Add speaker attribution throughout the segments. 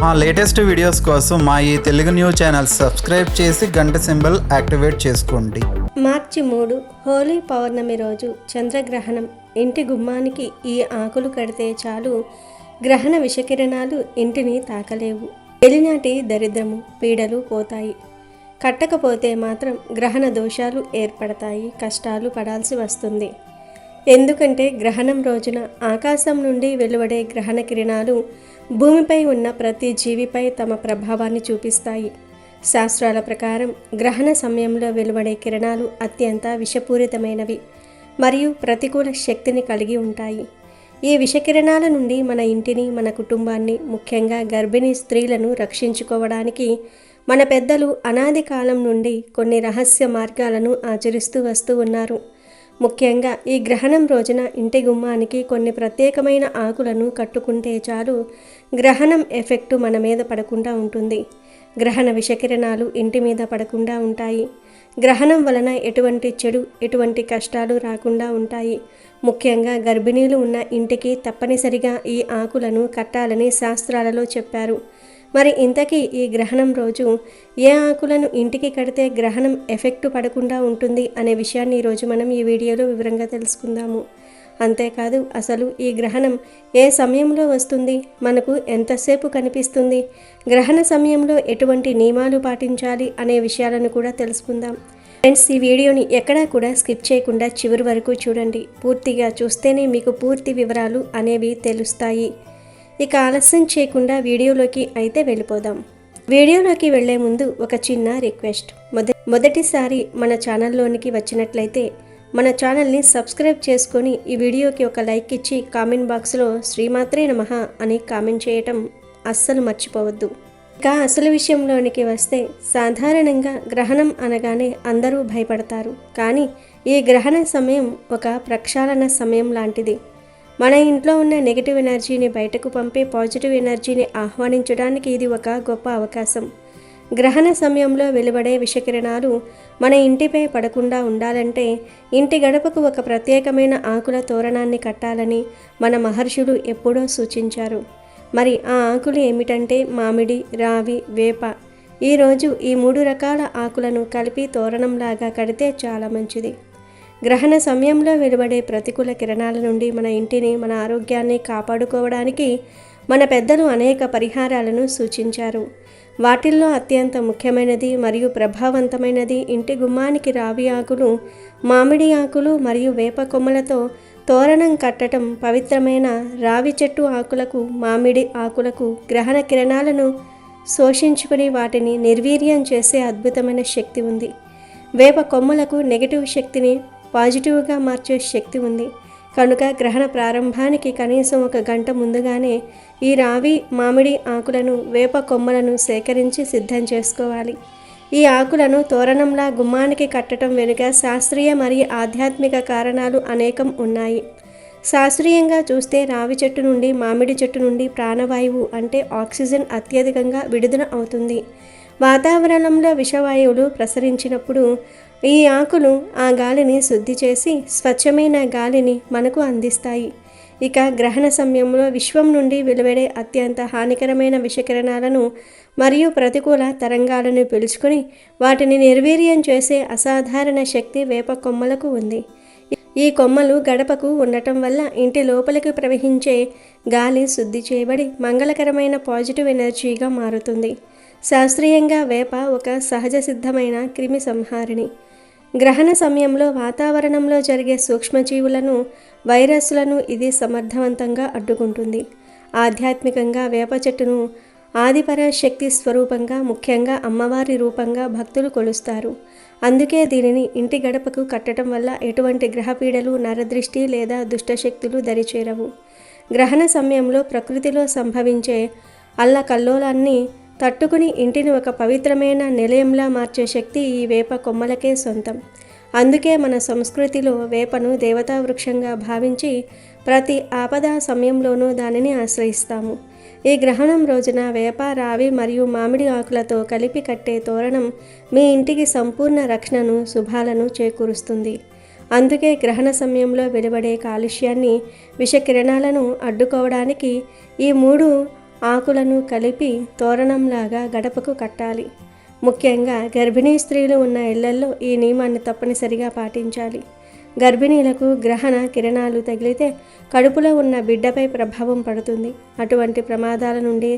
Speaker 1: మా latest videos కోసం మా ఈ తెలుగు న్యూస్ ఛానల్ సబ్స్క్రైబ్ చేసి గంట సింబల్ యాక్టివేట్ చేసుకోండి.
Speaker 2: మార్చి 3 హోలీ పౌర్ణమి రోజు చంద్రగ్రహణం. ఇంటి గుమ్మానికి ఈ ఆకులు కడితే చాలు గ్రహణ విషకిరణాలు ఇంటిని తాకలేవు. ఎలినాటి దరిద్రము పీడలు పోతాయి. కట్టకపోతే మాత్రం గ్రహణ దోషాలు ఏర్పడతాయి, కష్టాలు పడాల్సి వస్తుంది. ఎందుకంటే గ్రహణం రోజున ఆకాశం నుండి వెలువడే గ్రహణ కిరణాలు భూమిపై ఉన్న ప్రతి జీవిపై తమ ప్రభావాన్ని చూపిస్తాయి. శాస్త్రాల ప్రకారం గ్రహణ సమయంలో వెలువడే కిరణాలు అత్యంత విషపూరితమైనవి మరియు ప్రతికూల శక్తిని కలిగి ఉంటాయి. ఈ విషకిరణాల నుండి మన ఇంటిని, మన కుటుంబాన్ని, ముఖ్యంగా గర్భిణీ స్త్రీలను రక్షించుకోవడానికి మన పెద్దలు అనాది కాలం నుండి కొన్ని రహస్య మార్గాలను ఆచరిస్తూ వస్తూ ఉన్నారు. ముఖ్యంగా ఈ గ్రహణం రోజున ఇంటి గుమ్మానికి కొన్ని ప్రత్యేకమైన ఆకులను కట్టుకుంటే చాలు గ్రహణం ఎఫెక్టు మన మీద పడకుండా ఉంటుంది. గ్రహణ విషకిరణాలు ఇంటి మీద పడకుండా ఉంటాయి. గ్రహణం వలన ఎటువంటి చెడు, ఎటువంటి కష్టాలు రాకుండా ఉంటాయి. ముఖ్యంగా గర్భిణీలు ఉన్న ఇంటికి తప్పనిసరిగా ఈ ఆకులను కట్టాలని శాస్త్రాలలో చెప్పారు. మరి ఇంతకీ ఈ గ్రహణం రోజు ఏ ఆకులను ఇంటికి కడితే గ్రహణం ఎఫెక్టు పడకుండా ఉంటుంది అనే విషయాన్ని ఈరోజు మనం ఈ వీడియోలో వివరంగా తెలుసుకుందాము. అంతేకాదు అసలు ఈ గ్రహణం ఏ సమయంలో వస్తుంది, మనకు ఎంతసేపు కనిపిస్తుంది, గ్రహణ సమయంలో ఎటువంటి నియమాలు పాటించాలి అనే విషయాలను కూడా తెలుసుకుందాం. ఫ్రెండ్స్, ఈ వీడియోని ఎక్కడా కూడా స్కిప్ చేయకుండా చివరి వరకు చూడండి. పూర్తిగా చూస్తేనే మీకు పూర్తి వివరాలు అనేవి తెలుస్తాయి. ఇక ఆలస్యం చేయకుండా వీడియోలోకి అయితే వెళ్ళిపోదాం. వీడియోలోకి వెళ్లే ముందు ఒక చిన్న రిక్వెస్ట్. మొదటిసారి మన ఛానల్లోనికి వచ్చినట్లయితే మన ఛానల్ని సబ్స్క్రైబ్ చేసుకొని ఈ వీడియోకి ఒక లైక్ ఇచ్చి కామెంట్ బాక్స్లో శ్రీమాత్రే నమః అని కామెంట్ చేయటం అస్సలు మర్చిపోవద్దు. ఇక అసలు విషయంలోనికి వస్తే, సాధారణంగా గ్రహణం అనగానే అందరూ భయపడతారు. కానీ ఈ గ్రహణ సమయం ఒక ప్రక్షాళన సమయం లాంటిది. మన ఇంట్లో ఉన్న నెగిటివ్ ఎనర్జీని బయటకు పంపి పాజిటివ్ ఎనర్జీని ఆహ్వానించడానికి ఇది ఒక గొప్ప అవకాశం. గ్రహణ సమయంలో వెలువడే విషకిరణాలు మన ఇంటిపై పడకుండా ఉండాలంటే ఇంటి గడపకు ఒక ప్రత్యేకమైన ఆకుల తోరణాన్ని కట్టాలని మన మహర్షులు ఎప్పుడో సూచించారు. మరి ఆ ఆకులు ఏమిటంటే మామిడి, రావి, వేప. ఈరోజు ఈ 3 రకాల ఆకులను కలిపి తోరణంలాగా కడితే చాలా మంచిది. గ్రహణ సమయంలో వెలువడే ప్రతికూల కిరణాల నుండి మన ఇంటిని, మన ఆరోగ్యాన్ని కాపాడుకోవడానికి మన పెద్దలు అనేక పరిహారాలను సూచించారు. వాటిల్లో అత్యంత ముఖ్యమైనది మరియు ప్రభావవంతమైనది ఇంటి గుమ్మానికి రావి ఆకులు, మామిడి ఆకులు మరియు వేప కొమ్మలతో తోరణం కట్టడం. పవిత్రమైన రావి చెట్టు ఆకులకు, మామిడి ఆకులకు గ్రహణ కిరణాలను శోషించుకుని వాటిని నిర్వీర్యం చేసే అద్భుతమైన శక్తి ఉంది. వేప కొమ్మలకు నెగిటివ్ శక్తిని పాజిటివ్గా మార్చే శక్తి ఉంది. కనుక గ్రహణ ప్రారంభానికి కనీసం 1 గంట ముందుగానే ఈ రావి, మామిడి ఆకులను, వేప కొమ్మలను సేకరించి సిద్ధం చేసుకోవాలి. ఈ ఆకులను తోరణంలా గుమ్మానికి కట్టడం వెనుక శాస్త్రీయ మరియు ఆధ్యాత్మిక కారణాలు అనేకం ఉన్నాయి. శాస్త్రీయంగా చూస్తే రావి చెట్టు నుండి, మామిడి చెట్టు నుండి ప్రాణవాయువు అంటే ఆక్సిజన్ అత్యధికంగా విడుదల అవుతుంది. వాతావరణంలో విషవాయువులు ప్రసరించినప్పుడు ఈ ఆకులు ఆ గాలిని శుద్ధి చేసి స్వచ్ఛమైన గాలిని మనకు అందిస్తాయి. ఇక గ్రహణ సమయంలో విశ్వం నుండి వెలువడే అత్యంత హానికరమైన విషకిరణాలను మరియు ప్రతికూల తరంగాలను పిలుచుకొని వాటిని నిర్వీర్యం చేసే అసాధారణ శక్తి వేప కొమ్మలకు ఉంది. ఈ కొమ్మలు గడపకు ఉండటం వల్ల ఇంటి లోపలికి ప్రవహించే గాలి శుద్ధి చేయబడి మంగళకరమైన పాజిటివ్ ఎనర్జీగా మారుతుంది. శాస్త్రీయంగా వేప ఒక సహజ సిద్ధమైన క్రిమి సంహారిణి. గ్రహణ సమయంలో వాతావరణంలో జరిగే సూక్ష్మజీవులను, వైరస్లను ఇది సమర్థవంతంగా అడ్డుకుంటుంది. ఆధ్యాత్మికంగా వేప చెట్టును ఆదిపరాశక్తి స్వరూపంగా, ముఖ్యంగా అమ్మవారి రూపంగా భక్తులు కొలుస్తారు. అందుకే దీనిని ఇంటి గడపకు కట్టడం వల్ల ఎటువంటి గ్రహపీడలు, నరదృష్టి లేదా దుష్టశక్తులు దరిచేరవు. గ్రహణ సమయంలో ప్రకృతిలో సంభవించే అల్లకల్లోలాన్ని తట్టుకుని ఇంటిని ఒక పవిత్రమైన నిలయంలా మార్చే శక్తి ఈ వేప కొమ్మలకే సొంతం. అందుకే మన సంస్కృతిలో వేపను దేవతా వృక్షంగా భావించి ప్రతి ఆపద సమయంలోనూ దానిని ఆశ్రయిస్తాము. ఈ గ్రహణం రోజున వేప, రావి మరియు మామిడి ఆకులతో కలిపి కట్టే తోరణం మీ ఇంటికి సంపూర్ణ రక్షణను, శుభాలను చేకూరుస్తుంది. అందుకే గ్రహణ సమయంలో వెలువడే కాలుష్యాన్ని, విషకిరణాలను అడ్డుకోవడానికి ఈ 3 ఆకులను కలిపి తోరణంలాగా గడపకు కట్టాలి. ముఖ్యంగా గర్భిణీ స్త్రీలు ఉన్న ఇళ్లల్లో ఈ నియమాన్ని తప్పనిసరిగా పాటించాలి. గర్భిణీలకు గ్రహణ కిరణాలు తగిలితే కడుపులో ఉన్న బిడ్డపై ప్రభావం పడుతుంది. అటువంటి ప్రమాదాల నుండి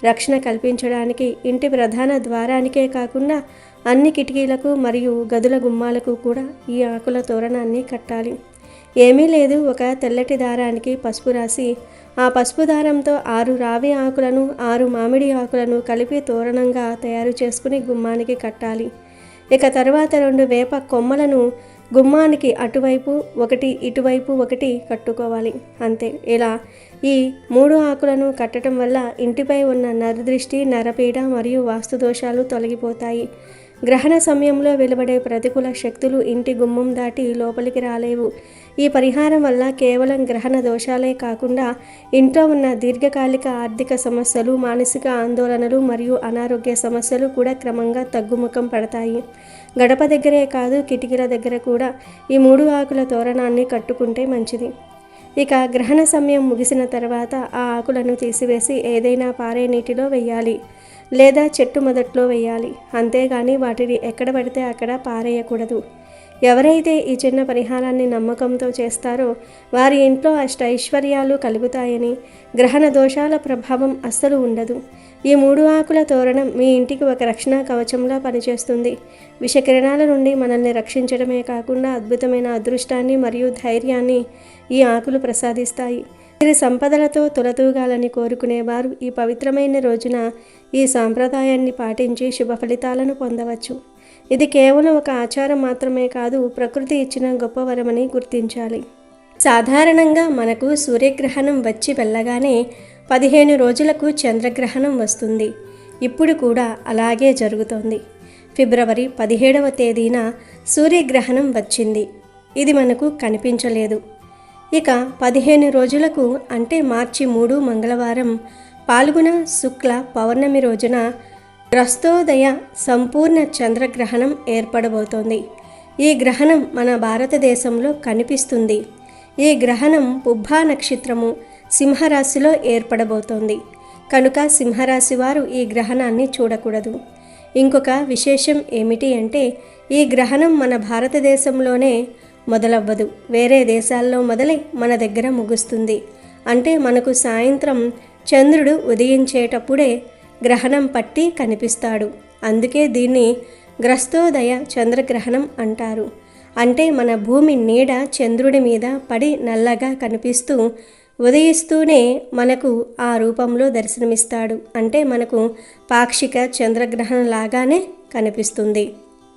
Speaker 2: రక్షణ కల్పించడానికి ఇంటి ప్రధాన ద్వారానికే కాకుండా అన్ని కిటికీలకు మరియు గదుల గుమ్మాలకు కూడా ఈ ఆకుల తోరణాన్ని కట్టాలి. ఏమీ లేదు, ఒక తెల్లటి దారానికి పసుపు రాసి ఆ పసుపు దారంతో 6 రావి ఆకులను 6 మామిడి ఆకులను కలిపి తోరణంగా తయారు చేసుకుని గుమ్మానికి కట్టాలి. ఇక తర్వాత 2 వేప కొమ్మలను గుమ్మానికి అటువైపు ఒకటి ఇటువైపు ఒకటి కట్టుకోవాలి. అంతే. ఇలా ఈ 3 ఆకులను కట్టడం వల్ల ఇంటిపై ఉన్న నరదృష్టి, నరపీడ మరియు వాస్తు దోషాలు తొలగిపోతాయి. గ్రహణ సమయంలో వెలువడే ప్రతికూల శక్తులు ఇంటి గుమ్మం దాటి లోపలికి రాలేవు. ఈ పరిహారం వల్ల కేవలం గ్రహణ దోషాలే కాకుండా ఇంట్లో ఉన్న దీర్ఘకాలిక ఆర్థిక సమస్యలు, మానసిక ఆందోళనలు మరియు అనారోగ్య సమస్యలు కూడా క్రమంగా తగ్గుముఖం పడతాయి. గడప దగ్గరే కాదు, కిటికీల దగ్గర కూడా ఈ 3 ఆకుల తోరణాన్ని కట్టుకుంటే మంచిది. ఇక గ్రహణ సమయం ముగిసిన తర్వాత ఆ ఆకులను తీసివేసి ఏదైనా పారే నీటిలో వేయాలి లేదా చెట్టు మొదట్లో వేయాలి. అంతేగాని వాటిని ఎక్కడ పడితే అక్కడ పారేయకూడదు. ఎవరైతే ఈ చిన్న పరిహారాన్ని నమ్మకంతో చేస్తారో వారి ఇంట్లో అష్టైశ్వర్యాలు కలుగుతాయని, గ్రహణ దోషాల ప్రభావం అస్సలు ఉండదు. ఈ 3 ఆకుల తోరణం మీ ఇంటికి ఒక రక్షణ కవచంలా పనిచేస్తుంది. విషకిరణాల నుండి మనల్ని రక్షించడమే కాకుండా అద్భుతమైన అదృష్టాన్ని మరియు ధైర్యాన్ని ఈ ఆకులు ప్రసాదిస్తాయి. వీరి సంపదలతో తొలతూగాలని కోరుకునేవారు ఈ పవిత్రమైన రోజున ఈ సాంప్రదాయాన్ని పాటించి శుభ ఫలితాలను పొందవచ్చు. ఇది కేవలం ఒక ఆచారం మాత్రమే కాదు, ప్రకృతి ఇచ్చిన గొప్ప వరమని గుర్తించాలి. సాధారణంగా మనకు సూర్యగ్రహణం వచ్చి వెళ్ళగానే 15 రోజులకు చంద్రగ్రహణం వస్తుంది. ఇప్పుడు కూడా అలాగే జరుగుతోంది. ఫిబ్రవరి 17వ తేదీన సూర్యగ్రహణం వచ్చింది. ఇది మనకు కనిపించలేదు. ఇక 15 రోజులకు అంటే మార్చి 3 మంగళవారం పాల్గొన శుక్ల పౌర్ణమి రోజున గ్రస్తోదయ సంపూర్ణ చంద్రగ్రహణం ఏర్పడబోతోంది. ఈ గ్రహణం మన భారతదేశంలో కనిపిస్తుంది. ఈ గ్రహణం పుబ్బా నక్షత్రము సింహరాశిలో ఏర్పడబోతోంది. కనుక సింహరాశి వారు ఈ గ్రహణాన్ని చూడకూడదు. ఇంకొక విశేషం ఏమిటి అంటే ఈ గ్రహణం మన భారతదేశంలోనే మొదలవ్వదు. వేరే దేశాల్లో మొదలై మన దగ్గర ముగుస్తుంది. అంటే మనకు సాయంత్రం చంద్రుడు ఉదయించేటప్పుడే గ్రహణం పట్టి కనిపిస్తాడు. అందుకే దీన్ని గ్రస్తోదయ చంద్రగ్రహణం అంటారు. అంటే మన భూమి నీడ చంద్రుడి మీద పడి నల్లగా కనిపిస్తూ ఉదయిస్తూనే మనకు ఆ రూపంలో దర్శనమిస్తాడు. అంటే మనకు పాక్షిక చంద్రగ్రహణం లాగానే కనిపిస్తుంది.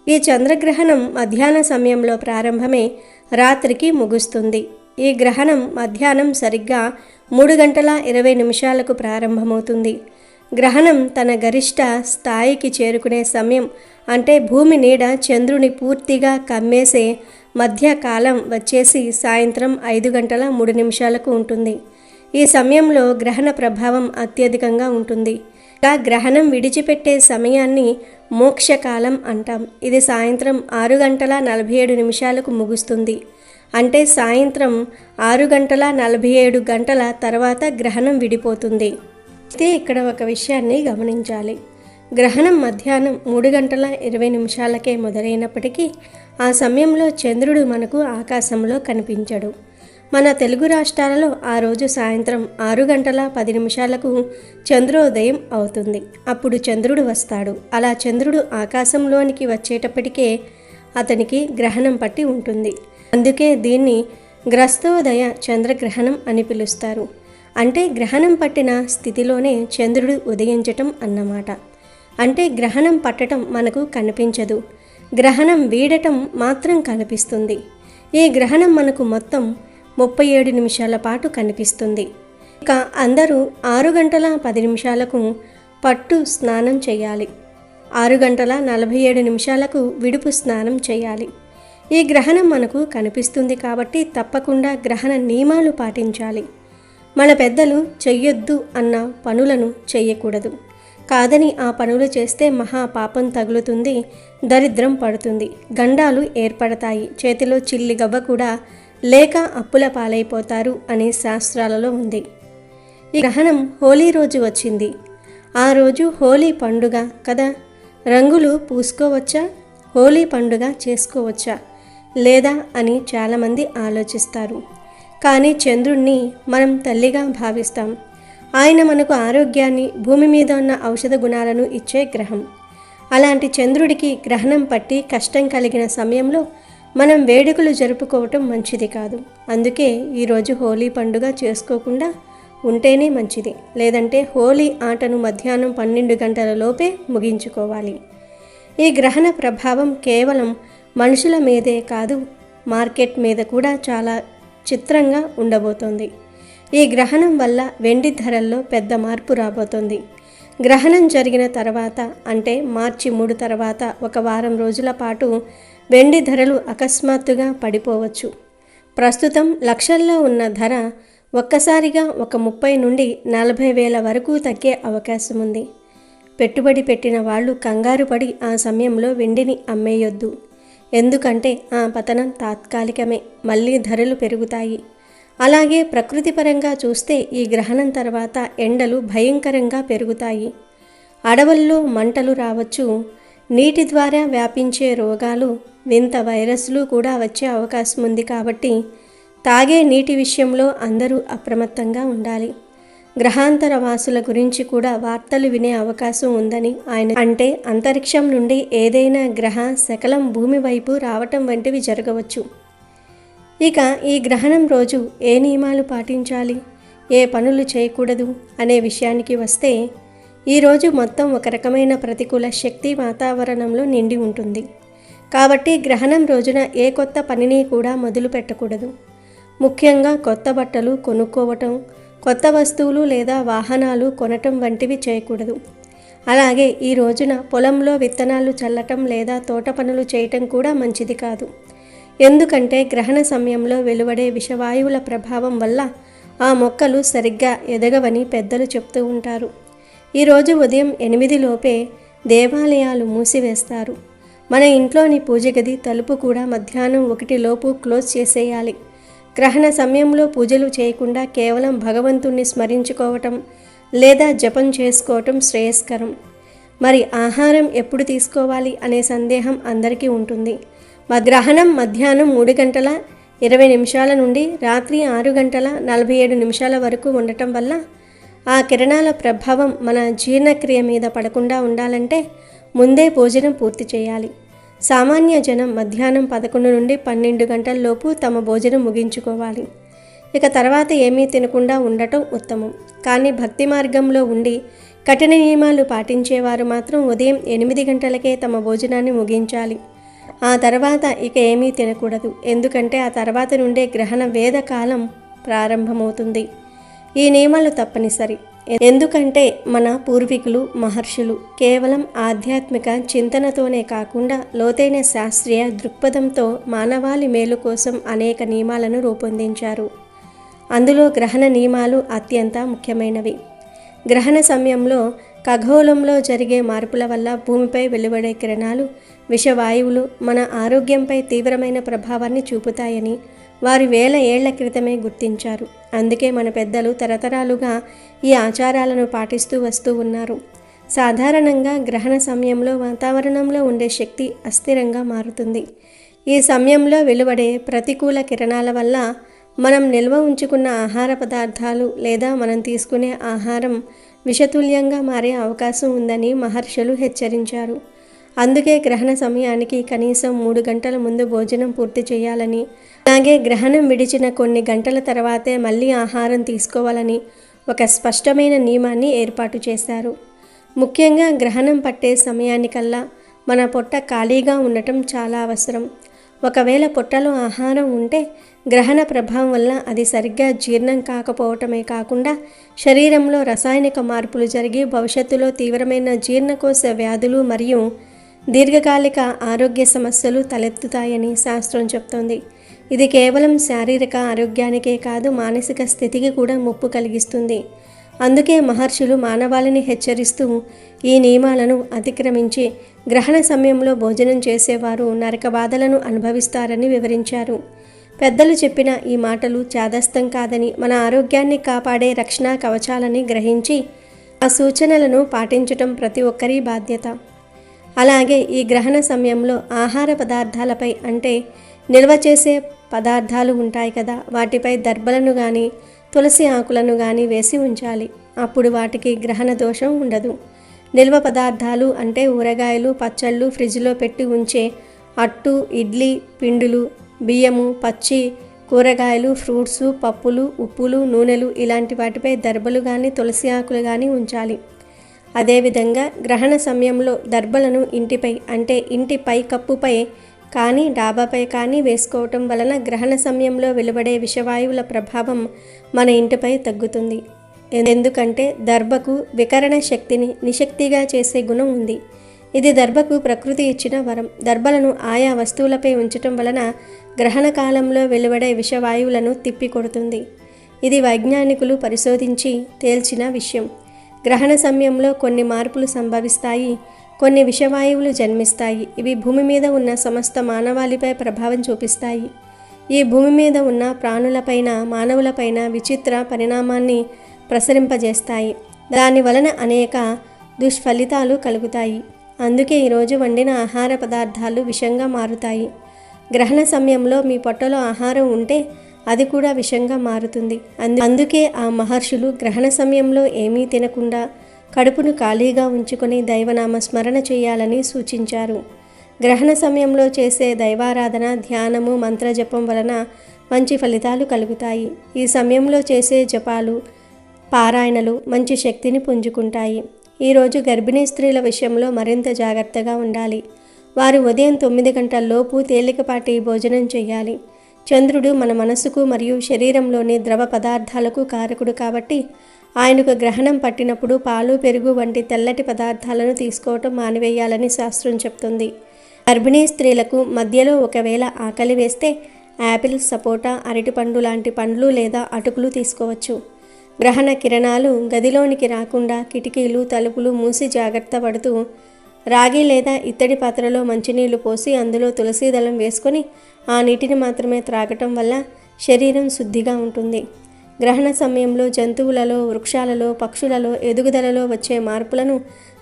Speaker 2: ఈ చంద్రగ్రహణం మధ్యాహ్న సమయంలో ప్రారంభమై రాత్రికి ముగుస్తుంది. ఈ గ్రహణం మధ్యాహ్నం సరిగ్గా 3:20 ప్రారంభమవుతుంది. గ్రహణం తన గరిష్ట స్థాయికి చేరుకునే సమయం అంటే భూమి నీడ చంద్రుని పూర్తిగా కమ్మేసే మధ్యకాలం వచ్చేసి సాయంత్రం 5:03 ఉంటుంది. ఈ సమయంలో గ్రహణ ప్రభావం అత్యధికంగా ఉంటుంది. గ్రహణం విడిచిపెట్టే సమయాన్ని మోక్షకాలం అంటాం. ఇది సాయంత్రం 6:47 ముగుస్తుంది. అంటే సాయంత్రం 6:47 తర్వాత గ్రహణం విడిపోతుంది. అయితే ఇక్కడ ఒక విషయాన్ని గమనించాలి. గ్రహణం మధ్యాహ్నం 3:20 మొదలైనప్పటికీ ఆ సమయంలో చంద్రుడు మనకు ఆకాశంలో కనిపించడు. మన తెలుగు రాష్ట్రాలలో ఆ రోజు సాయంత్రం 6:10 చంద్రోదయం అవుతుంది. అప్పుడు చంద్రుడు వస్తాడు. అలా చంద్రుడు ఆకాశంలోనికి వచ్చేటప్పటికే అతనికి గ్రహణం పట్టి ఉంటుంది. అందుకే దీన్ని గ్రస్తోదయ చంద్రగ్రహణం అని పిలుస్తారు. అంటే గ్రహణం పట్టిన స్థితిలోనే చంద్రుడు ఉదయించటం అన్నమాట. అంటే గ్రహణం పట్టడం మనకు కనిపించదు, గ్రహణం వీడటం మాత్రం కనిపిస్తుంది. ఈ గ్రహణం మనకు మొత్తం 37 నిమిషాల పాటు కనిపిస్తుంది. ఇక అందరూ 6:10 పట్టు స్నానం చేయాలి. 6:47 విడుపు స్నానం చేయాలి. ఈ గ్రహణం మనకు కనిపిస్తుంది కాబట్టి తప్పకుండా గ్రహణ నియమాలు పాటించాలి. మన పెద్దలు చెయ్యొద్దు అన్న పనులను చెయ్యకూడదు. కాదని ఆ పనులు చేస్తే మహా పాపం తగులుతుంది, దరిద్రం పడుతుంది, గండాలు ఏర్పడతాయి, చేతిలో చిల్లి గవ్వ కూడా లేక అప్పుల పాలైపోతారు అని శాస్త్రాలలో ఉంది. ఈ గ్రహణం హోలీ రోజు వచ్చింది. ఆ రోజు హోలీ పండుగ కదా, రంగులు పూసుకోవచ్చా, హోలీ పండుగ చేసుకోవచ్చా లేదా అని చాలామంది ఆలోచిస్తారు. కానీ చంద్రుణ్ణి మనం తల్లిగా భావిస్తాం. ఆయన మనకు ఆరోగ్యాన్ని, భూమి మీద ఉన్న ఔషధ గుణాలను ఇచ్చే గ్రహం. అలాంటి చంద్రుడికి గ్రహణం పట్టి కష్టం కలిగిన సమయంలో మనం వేడుకలు జరుపుకోవటం మంచిది కాదు. అందుకే ఈరోజు హోలీ పండుగ చేసుకోకుండా ఉంటేనే మంచిది. లేదంటే హోలీ ఆటను మధ్యాహ్నం 12 గంటల లోపే ముగించుకోవాలి. ఈ గ్రహణ ప్రభావం కేవలం మనుషుల మీదే కాదు, మార్కెట్ మీద కూడా చాలా చిత్రంగా ఉండబోతోంది. ఈ గ్రహణం వల్ల వెండి ధరల్లో పెద్ద మార్పు రాబోతోంది. గ్రహణం జరిగిన తర్వాత అంటే మార్చి 3 తర్వాత ఒక వారం రోజుల పాటు వెండి ధరలు అకస్మాత్తుగా పడిపోవచ్చు. ప్రస్తుతం లక్షల్లో ఉన్న ధర ఒక్కసారిగా ఒక 30 నుండి 40 వేల వరకు తగ్గే అవకాశం ఉంది. పెట్టుబడి పెట్టిన వాళ్ళు కంగారు పడి ఆ సమయంలో వెండిని అమ్మేయొద్దు. ఎందుకంటే ఆ పతనం తాత్కాలికమే, మళ్ళీ ధరలు పెరుగుతాయి. అలాగే ప్రకృతి పరంగా చూస్తే ఈ గ్రహణం తర్వాత ఎండలు భయంకరంగా పెరుగుతాయి. అడవుల్లో మంటలు రావచ్చు. నీటి ద్వారా వ్యాపించే రోగాలు, వింత వైరస్లు కూడా వచ్చే అవకాశం ఉంది. కాబట్టి తాగే నీటి విషయంలో అందరూ అప్రమత్తంగా ఉండాలి. గ్రహాంతర వాసుల గురించి కూడా వార్తలు వినే అవకాశం ఉందని ఆయన అంటే అంతరిక్షం నుండి ఏదైనా గ్రహ శకలం భూమి వైపు రావటం వంటివి జరగవచ్చు. ఇక ఈ గ్రహణం రోజు ఏ నియమాలు పాటించాలి, ఏ పనులు చేయకూడదు అనే విషయానికి వస్తే, ఈరోజు మొత్తం ఒక రకమైన ప్రతికూల శక్తి వాతావరణంలో నిండి ఉంటుంది. కాబట్టి గ్రహణం రోజున ఏ కొత్త పనిని కూడా మొదలు పెట్టకూడదు. ముఖ్యంగా కొత్త బట్టలు కొనుక్కోవటం, కొత్త వస్తువులు లేదా వాహనాలు కొనటం వంటివి చేయకూడదు. అలాగే ఈ రోజున పొలంలో విత్తనాలు చల్లటం లేదా తోట పనులు చేయటం కూడా మంచిది కాదు. ఎందుకంటే గ్రహణ సమయంలో వెలువడే విషవాయువుల ప్రభావం వల్ల ఆ మొక్కలు సరిగ్గా ఎదగవని పెద్దలు చెప్తూ ఉంటారు. ఈరోజు ఉదయం 8 లోపే దేవాలయాలు మూసివేస్తారు. మన ఇంట్లోని పూజ గది తలుపు కూడా మధ్యాహ్నం 1 లోపు క్లోజ్ చేసేయాలి. గ్రహణ సమయంలో పూజలు చేయకుండా కేవలం భగవంతుణ్ణి స్మరించుకోవటం లేదా జపం చేసుకోవటం శ్రేయస్కరం. మరి ఆహారం ఎప్పుడు తీసుకోవాలి అనే సందేహం అందరికీ ఉంటుంది. గ్రహణం మధ్యాహ్నం 3 గంటల 20 నిమిషాల నుండి రాత్రి 6 గంటల 47 నిమిషాల వరకు ఉండటం వల్ల ఆ కిరణాల ప్రభావం మన జీర్ణక్రియ మీద పడకుండా ఉండాలంటే ముందే భోజనం పూర్తి చేయాలి. సామాన్య జనం మధ్యాహ్నం 11 నుండి 12 గంటల లోపు తమ భోజనం ముగించుకోవాలి. ఇక తర్వాత ఏమీ తినకుండా ఉండటం ఉత్తమం. కానీ భక్తి మార్గంలో ఉండి కఠిన నియమాలు పాటించేవారు మాత్రం ఉదయం 8 గంటలకే తమ భోజనాన్ని ముగించాలి. ఆ తర్వాత ఇక ఏమీ తినకూడదు. ఎందుకంటే ఆ తర్వాత నుండే గ్రహణ వేద కాలం ప్రారంభమవుతుంది. ఈ నియమాలు తప్పనిసరి. ఎందుకంటే మన పూర్వీకులు, మహర్షులు కేవలం ఆధ్యాత్మిక చింతనతోనే కాకుండా లోతైన శాస్త్రీయ దృక్పథంతో మానవాళి మేలు కోసం అనేక నియమాలను రూపొందించారు. అందులో గ్రహణ నియమాలు అత్యంత ముఖ్యమైనవి. గ్రహణ సమయంలో ఖగోళంలో జరిగే మార్పుల వల్ల భూమిపై వెలువడే కిరణాలు, విషవాయువులు మన ఆరోగ్యంపై తీవ్రమైన ప్రభావాన్ని చూపుతాయని వారు వేల ఏళ్ల క్రితమే గుర్తించారు. అందుకే మన పెద్దలు తరతరాలుగా ఈ ఆచారాలను పాటిస్తూ వస్తూ ఉన్నారు. సాధారణంగా గ్రహణ సమయంలో వాతావరణంలో ఉండే శక్తి అస్థిరంగా మారుతుంది. ఈ సమయంలో వెలువడే ప్రతికూల కిరణాల వల్ల మనం నిల్వ ఉంచుకున్న ఆహార పదార్థాలు లేదా మనం తీసుకునే ఆహారం విషతుల్యంగా మారే అవకాశం ఉందని మహర్షులు హెచ్చరించారు. అందుకే గ్రహణ సమయానికి కనీసం 3 గంటల ముందు భోజనం పూర్తి చేయాలని, అలాగే గ్రహణం విడిచిన కొన్ని గంటల తర్వాతే మళ్ళీ ఆహారం తీసుకోవాలని ఒక స్పష్టమైన నియమాన్ని ఏర్పాటు చేశారు. ముఖ్యంగా గ్రహణం పట్టే సమయానికల్లా మన పొట్ట ఖాళీగా ఉండటం చాలా అవసరం. ఒకవేళ పొట్టలో ఆహారం ఉంటే గ్రహణ ప్రభావం వల్ల అది సరిగ్గా జీర్ణం కాకపోవటమే కాకుండా శరీరంలో రసాయనిక మార్పులు జరిగి భవిష్యత్తులో తీవ్రమైన జీర్ణకోశ వ్యాధులు మరియు దీర్ఘకాలిక ఆరోగ్య సమస్యలు తలెత్తుతాయని శాస్త్రం చెప్తోంది. ఇది కేవలం శారీరక ఆరోగ్యానికే కాదు, మానసిక స్థితికి కూడా ముప్పు కలిగిస్తుంది. అందుకే మహర్షులు మానవాళిని హెచ్చరిస్తూ ఈ నియమాలను అతిక్రమించి గ్రహణ సమయంలో భోజనం చేసేవారు నరక బాధలను అనుభవిస్తారని వివరించారు. పెద్దలు చెప్పిన ఈ మాటలు చాదస్తం కాదని, మన ఆరోగ్యాన్ని కాపాడే రక్షణ కవచాలని గ్రహించి ఆ సూచనలను పాటించటం ప్రతి ఒక్కరి బాధ్యత. అలాగే ఈ గ్రహణ సమయంలో ఆహార పదార్థాలపై, అంటే నిల్వ చేసే పదార్థాలు ఉంటాయి కదా, వాటిపై దర్భలను కానీ తులసి ఆకులను కానీ వేసి ఉంచాలి. అప్పుడు వాటికి గ్రహణ దోషం ఉండదు. నిల్వ పదార్థాలు అంటే ఊరగాయలు, పచ్చళ్ళు, ఫ్రిడ్జ్లో పెట్టి ఉంచే అట్టు, ఇడ్లీ పిండులు, బియ్యము, పచ్చి కూరగాయలు, ఫ్రూట్స్, పప్పులు, ఉప్పులు, నూనెలు ఇలాంటి వాటిపై దర్భలు కానీ తులసి ఆకులు కానీ ఉంచాలి. అదేవిధంగా గ్రహణ సమయంలో దర్భలను ఇంటిపై, అంటే ఇంటి పై కప్పుపై కానీ డాబాపై కానీ వేసుకోవటం వలన గ్రహణ సమయంలో వెలువడే విషవాయువుల ప్రభావం మన ఇంటిపై తగ్గుతుంది. ఎందుకంటే దర్భకు వికరణ శక్తిని నిశక్తిగా చేసే గుణం ఉంది. ఇది దర్భకు ప్రకృతి ఇచ్చిన వరం. దర్భలను ఆయా వస్తువులపై ఉంచటం వలన గ్రహణ కాలంలో వెలువడే విషవాయువులను తిప్పికొడుతుంది. ఇది వైజ్ఞానికులు పరిశోధించి తేల్చిన విషయం. గ్రహణ సమయంలో కొన్ని మార్పులు సంభవిస్తాయి, కొన్ని విషవాయువులు జన్మిస్తాయి. ఇవి భూమి మీద ఉన్న సమస్త మానవాళిపై ప్రభావం చూపిస్తాయి. ఈ భూమి మీద ఉన్న ప్రాణులపైన, మానవులపైన విచిత్ర పరిణామాన్ని ప్రసరింపజేస్తాయి. దాని వలన అనేక దుష్ఫలితాలు కలుగుతాయి. అందుకే ఈరోజు వండిన ఆహార పదార్థాలు విషంగా మారుతాయి. గ్రహణ సమయంలో మీ పొట్టలో ఆహారం ఉంటే అది కూడా విషంగా మారుతుంది. అందుకే ఆ మహర్షులు గ్రహణ సమయంలో ఏమీ తినకుండా కడుపును ఖాళీగా ఉంచుకొని దైవనామ స్మరణ చేయాలని సూచించారు. గ్రహణ సమయంలో చేసే దైవారాధన, ధ్యానము, మంత్రజపం వలన మంచి ఫలితాలు కలుగుతాయి. ఈ సమయంలో చేసే జపాలు, పారాయణలు మంచి శక్తిని పుంజుకుంటాయి. ఈరోజు గర్భిణీ స్త్రీల విషయంలో మరింత జాగ్రత్తగా ఉండాలి. వారు ఉదయం 9 గంటల్లోపు తేలికపాటి భోజనం చేయాలి. చంద్రుడు మన మనసుకు మరియు శరీరంలోని ద్రవ పదార్థాలకు కారకుడు కాబట్టి ఆయనకు గ్రహణం పట్టినప్పుడు పాలు, పెరుగు వంటి తెల్లటి పదార్థాలను తీసుకోవటం మానివేయాలని శాస్త్రం చెప్తుంది. గర్భిణీ స్త్రీలకు మధ్యలో ఒకవేళ ఆకలి వేస్తే యాపిల్, సపోటా, అరటిపండు లాంటి పండ్లు లేదా అటుకులు తీసుకోవచ్చు. గ్రహణ కిరణాలు గదిలోనికి రాకుండా కిటికీలు, తలుపులు మూసి జాగ్రత్త పడుతూ రాగి లేదా ఇత్తడి పాత్రలో మంచినీళ్లు పోసి అందులో తులసి దళం వేసుకొని ఆ నీటిని మాత్రమే త్రాగటం వల్ల శరీరం శుద్ధిగా ఉంటుంది. గ్రహణ సమయంలో జంతువులలో, వృక్షాలలో, పక్షులలో ఎదుగుదలలో వచ్చే మార్పులను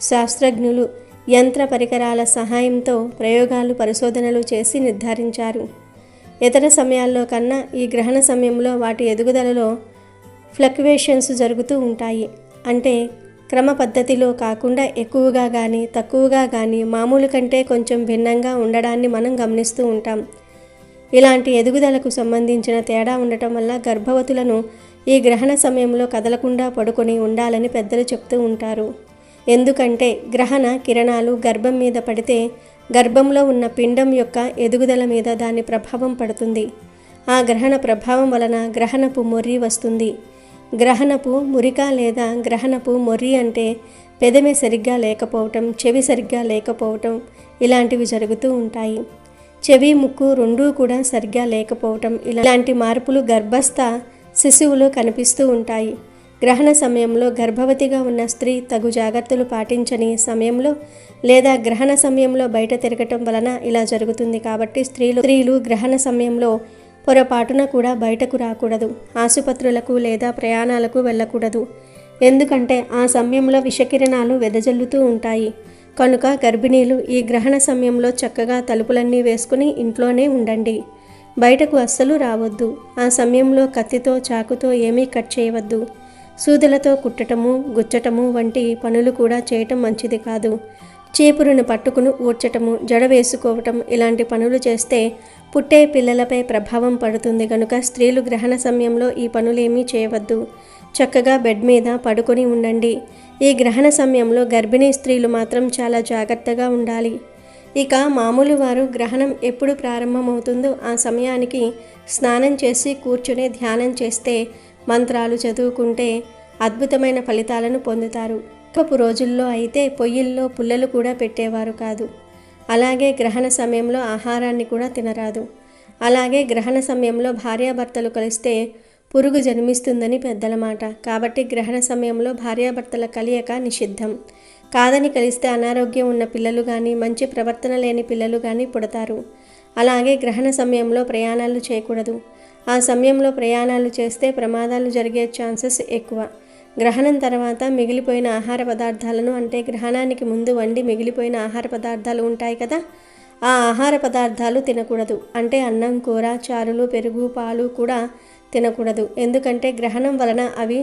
Speaker 2: శాస్త్రజ్ఞులు యంత్ర పరికరాల సహాయంతో ప్రయోగాలు, పరిశోధనలు చేసి నిర్ధారించారు. ఇతర సమయాల్లో కన్నా ఈ గ్రహణ సమయంలో వాటి ఎదుగుదలలో ఫ్లక్చువేషన్స్ జరుగుతూ ఉంటాయి. అంటే క్రమ పద్ధతిలో కాకుండా ఎక్కువగా కానీ తక్కువగా కానీ మామూలు కంటే కొంచెం భిన్నంగా ఉండడాన్ని మనం గమనిస్తూ ఉంటాం. ఇలాంటి ఎదుగుదలకు సంబంధించిన తేడా ఉండటం వల్ల గర్భవతులను ఈ గ్రహణ సమయంలో కదలకుండా పడుకొని ఉండాలని పెద్దలు చెప్తూ ఉంటారు. ఎందుకంటే గ్రహణ కిరణాలు గర్భం మీద పడితే గర్భంలో ఉన్న పిండం యొక్క ఎదుగుదల మీద దాని ప్రభావం పడుతుంది. ఆ గ్రహణ ప్రభావం వలన గ్రహణపు మొర్రి వస్తుంది. గ్రహణపు మురిక లేదా గ్రహణపు మొర్రి అంటే పెదవి సరిగ్గా లేకపోవటం, చెవి సరిగ్గా లేకపోవటం ఇలాంటివి జరుగుతూ ఉంటాయి. చెవి, ముక్కు రెండూ కూడా సరిగ్గా లేకపోవటం, ఇలాంటి మార్పులు గర్భస్థ శిశువులో కనిపిస్తూ ఉంటాయి. గ్రహణ సమయంలో గర్భవతిగా ఉన్న స్త్రీ తగు జాగ్రత్తలు పాటించని సమయంలో లేదా గ్రహణ సమయంలో బయట తిరగటం వలన ఇలా జరుగుతుంది. కాబట్టి స్త్రీలు గ్రహణ సమయంలో పొరపాటున కూడా బయటకు రాకూడదు. ఆసుపత్రులకు లేదా ప్రయాణాలకు వెళ్ళకూడదు. ఎందుకంటే ఆ సమయంలో విషకిరణాలు వెదజల్లుతూ ఉంటాయి. కనుక గర్భిణీలు ఈ గ్రహణ సమయంలో చక్కగా తలుపులన్నీ వేసుకుని ఇంట్లోనే ఉండండి. బయటకు అస్సలు రావద్దు. ఆ సమయంలో కత్తితో, చాకుతో ఏమీ కట్ చేయవద్దు. సూదులతో కుట్టటము, గుచ్చటము వంటి పనులు కూడా చేయటం మంచిది కాదు. చీపురును పట్టుకుని ఊడ్చటము, జడ వేసుకోవటం ఇలాంటి పనులు చేస్తే పుట్టే పిల్లలపై ప్రభావం పడుతుంది. కనుక స్త్రీలు గ్రహణ సమయంలో ఈ పనులేమీ చేయవద్దు. చక్కగా బెడ్ మీద పడుకొని ఉండండి. ఈ గ్రహణ సమయంలో గర్భిణీ స్త్రీలు మాత్రం చాలా జాగ్రత్తగా ఉండాలి. ఇక మామూలు వారు గ్రహణం ఎప్పుడు ప్రారంభమవుతుందో ఆ సమయానికి స్నానం చేసి కూర్చుని ధ్యానం చేస్తే, మంత్రాలు చదువుకుంటే అద్భుతమైన ఫలితాలను పొందుతారు. పూర్వపు రోజుల్లో అయితే పొయ్యిల్లో పుల్లలు కూడా పెట్టేవారు కాదు. అలాగే గ్రహణ సమయంలో ఆహారాన్ని కూడా తినరాదు. అలాగే గ్రహణ సమయంలో భార్యాభర్తలు కలిస్తే పురుగు జన్మిస్తుందని పెద్దల మాట. కాబట్టి గ్రహణ సమయంలో భార్యాభర్తల కలయిక నిషిద్ధం. కాదని కలిస్తే అనారోగ్యం ఉన్న పిల్లలు కానీ, మంచి ప్రవర్తన లేని పిల్లలు కానీ పుడతారు. అలాగే గ్రహణ సమయంలో ప్రయాణాలు చేయకూడదు. ఆ సమయంలో ప్రయాణాలు చేస్తే ప్రమాదాలు జరిగే ఛాన్సెస్ ఎక్కువ. గ్రహణం తర్వాత మిగిలిపోయిన ఆహార పదార్థాలను, అంటే గ్రహణానికి ముందు వండి మిగిలిపోయిన ఆహార పదార్థాలు ఉంటాయి కదా, ఆ ఆహార పదార్థాలు తినకూడదు. అంటే అన్నం, కూర, చారులు, పెరుగు, పాలు కూడా తినకూడదు. ఎందుకంటే గ్రహణం వలన అవి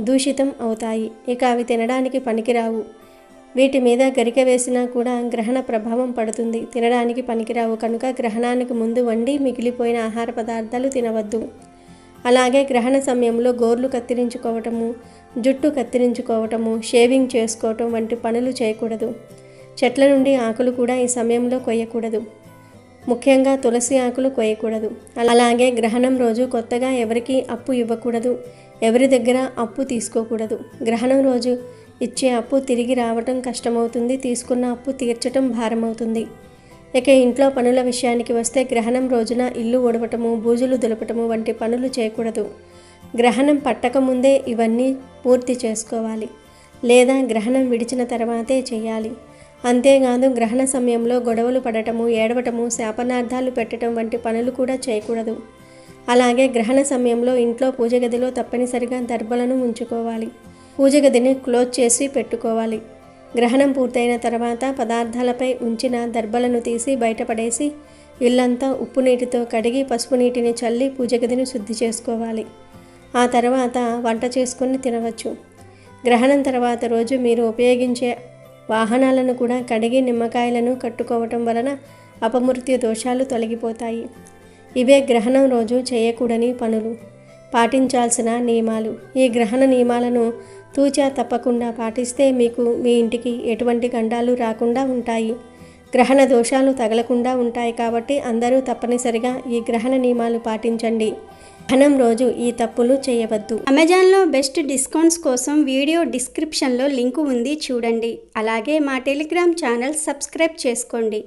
Speaker 2: దూషితం అవుతాయి. ఇక అవి తినడానికి పనికిరావు. వీటి మీద గరిక వేసినా కూడా గ్రహణ ప్రభావం పడుతుంది, తినడానికి పనికిరావు. కనుక గ్రహణానికి ముందు వండి మిగిలిపోయిన ఆహార పదార్థాలు తినవద్దు. అలాగే గ్రహణ సమయంలో గోర్లు కత్తిరించుకోవటము, జుట్టు కత్తిరించుకోవటము, షేవింగ్ చేసుకోవటం వంటి పనులు చేయకూడదు. చెట్ల నుండి ఆకులు కూడా ఈ సమయంలో కొయ్యకూడదు. ముఖ్యంగా తులసి ఆకులు కొయ్యకూడదు. అలాగే గ్రహణం రోజు కొత్తగా ఎవరికి అప్పు ఇవ్వకూడదు, ఎవరి దగ్గర అప్పు తీసుకోకూడదు. గ్రహణం రోజు ఇచ్చే అప్పు తిరిగి రావటం కష్టమవుతుంది, తీసుకున్న అప్పు తీర్చటం భారమవుతుంది. ఇక ఇంట్లో పనుల విషయానికి వస్తే గ్రహణం రోజున ఇల్లు ఊడవటము, బూజులు దులపటము వంటి పనులు చేయకూడదు. గ్రహణం పట్టకముందే ఇవన్నీ పూర్తి చేసుకోవాలి, లేదా గ్రహణం విడిచిన తర్వాతే చేయాలి. అంతేకాదు గ్రహణ సమయంలో గొడవలు పడటము, ఏడవటము, శాపనార్థాలు పెట్టడం వంటి పనులు కూడా చేయకూడదు. అలాగే గ్రహణ సమయంలో ఇంట్లో పూజ గదిలో తప్పనిసరిగా దర్భలను ఉంచుకోవాలి. పూజ గదిని క్లోజ్ చేసి పెట్టుకోవాలి. గ్రహణం పూర్తయిన తర్వాత పదార్థాలపై ఉంచిన దర్భలను తీసి బయటపడేసి ఇల్లంతా ఉప్పు నీటితో కడిగి పసుపు నీటిని చల్లి పూజ గదిని శుద్ధి చేసుకోవాలి. ఆ తర్వాత వంట చేసుకొని తినవచ్చు. గ్రహణం తర్వాత రోజు మీరు ఉపయోగించే వాహనాలను కూడా కడిగి నిమ్మకాయలను కట్టుకోవటం వలన అపమృత్యు దోషాలు తొలగిపోతాయి. ఇవే గ్రహణం రోజు చేయకూడని పనులు, పాటించాల్సిన నియమాలు. ఈ గ్రహణ నియమాలను తూచా తప్పకుండా పాటిస్తే మీకు మీ ఇంటికి ఎటువంటి గండాలు రాకుండా ఉంటాయి, గ్రహణ దోషాలు తగలకుండా ఉంటాయి. కాబట్టి అందరూ తప్పనిసరిగా ఈ గ్రహణ నియమాలు పాటించండి. గ్రహణం రోజు ఈ తప్పులు చేయవద్దు.
Speaker 3: అమెజాన్లో బెస్ట్ డిస్కౌంట్స్ కోసం వీడియో డిస్క్రిప్షన్లో లింకు ఉంది, చూడండి. అలాగే మా టెలిగ్రామ్ ఛానల్ సబ్స్క్రైబ్ చేసుకోండి.